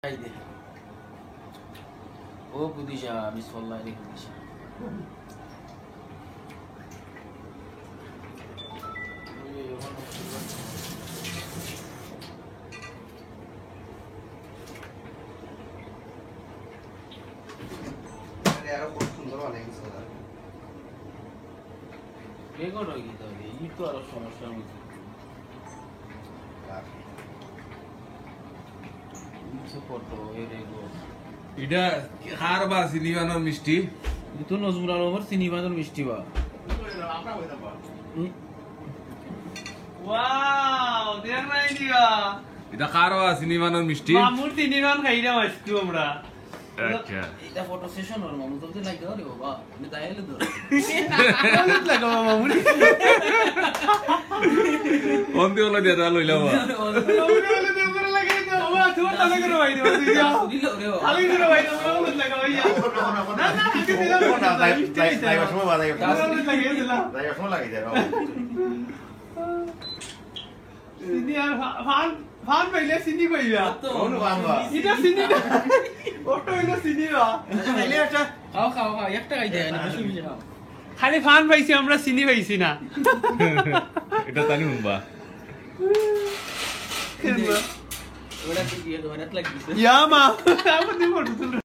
Haydi. O Budija, Miss Wallahi Budija. Record হয়ে গেছে এই তো আরো সমস্যার মধ্যে এটা খার বা সিনিবানোর মিষ্টি তো নজরুল আলমের সিনিবানোর মিষ্টি বা ওয়াও দেখ নাই দিবা এটা খার বা সিনিবানোর মিষ্টি মামুর সিনিবান খাইলাম আজকে আমরা আচ্ছা এটা ফটো সেশন আর মামু তো লাইক দাও রে বাবা আমি তাইলে তো লাগা মামুর অন্তি হলো দেদা লইলাম ফান পাইলে চিনি পাইবা এটা চিনি না ওটা হইলো চিনি না খাও খাও খাও একটা খাই দেয় না বেশি বেশি খাও খালি ফান পাইছি আমরা চিনি পাইছি না এটা তানি উনবা ওটা কি দিয়ে দোয়ারাত লাগিছে ইয়া মা